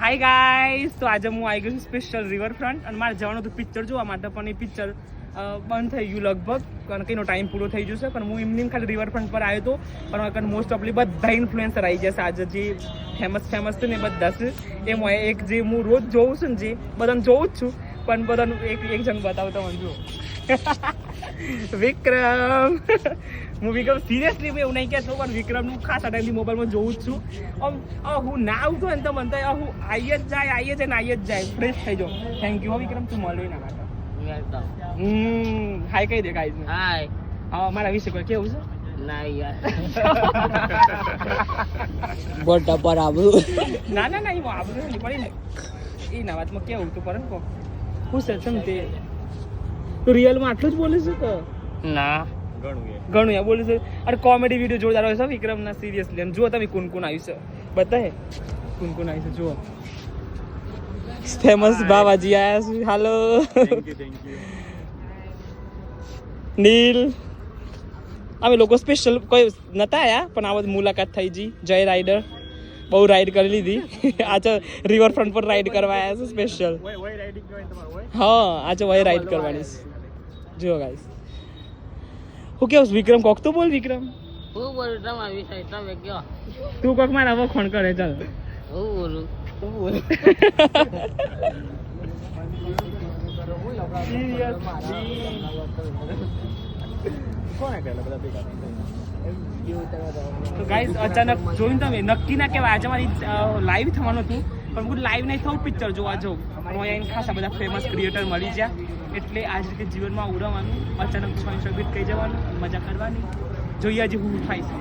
Hi guys, તો આજે હું આવી ગયો છું સ્પેશિયલ રિવરફ્રન્ટ અને મારે જવાનું હતું પિક્ચર જોવા માટે, પણ એ પિક્ચર બંધ થઈ ગયું લગભગ, કારણ કે એનો ટાઈમ પૂરો થઈ જશે. પણ હું એમની ખાલી રિવરફ્રન્ટ પર આવ્યો હતો, પણ મોસ્ટ ઓફલી બધા ઇન્ફ્લુએન્સર આવી જશે આજે, જે ફેમસ છે ને બધા છે. એમાં એક જે હું રોજ જોઉં છું ને, જે બધાને જોઉં જ છું, પણ બધાનું એક જણ બતાવતો મને જો વિક્રમ. હું વિક્રમ સિરિયસલી મેં એવું નહીં કહેતો, પણ વિક્રમનું ખાસા ટાઈમથી મોબાઈલમાં જોઉં જ છું. હું ના આવતો ને તો મને તો હું આવી જ જાય ફ્રેશ થઈ જાઉં. થેન્ક યુ વિક્રમ, તું મળ્યો એના માટે. હાય કહી દે ગાઈઝ. હાય. હા, મારા વિશે કોઈ કેવું છે? ના યાર. બોટા પર આવું. ના એ આબરું નહીં પડી ને એના વાતમાં કેવું તું પર કો હું છે સમ તે તું રિયલમાં આટલું જ બોલે છે કે ના ઘણું યાર બોલે છે. અરે કોમેડી વિડીયો જોરદાર હોય છે વિક્રમના, સિરિયસલી. અને જુઓ તમે કોણ આવ્યું છે, બતાય કોણ આવ્યું છે જુઓ. ફેમસ બાવાજી આયા છે. હાલો નીલ. અમે લોકો સ્પેશિયલ કોઈ નતા આયા, પણ આ મુલાકાત થઈ જી. જય રાઈડર બહુ રાઈડ કરી લીધી. આજે રિવરફ્રન્ટ પર રાઈડ કરવા આવ્યા છે સ્પેશિયલ. હા, આજે વહી રાઈડ કરવાની છે. જુઓ ગાઈસ. હું કેવું વિક્રમ, કોક તો બોલ વિક્રમ. હું બોલું તમારા વિષય તમે કયો. તું કોક મારા વખોણ કરે ચાલ. હું બોલું. તો ગાઈસ, અચાનક જોઈને તમે નક્કી ના કહેવાય આજે મારી લાઈવ થવાનું હતું, પણ હું લાઈવ નહીં થવું, પિક્ચર જોવા જાઉં. અહીંયા ખાસા બધા ફેમસ ક્રિએટર મળી ગયા, એટલે આ જ રીતે જીવનમાં ઉડવાનું, અચાનક છોઈન કહી જવાનું, મજા કરવાની. જોઈએ આજે હું થાય છે.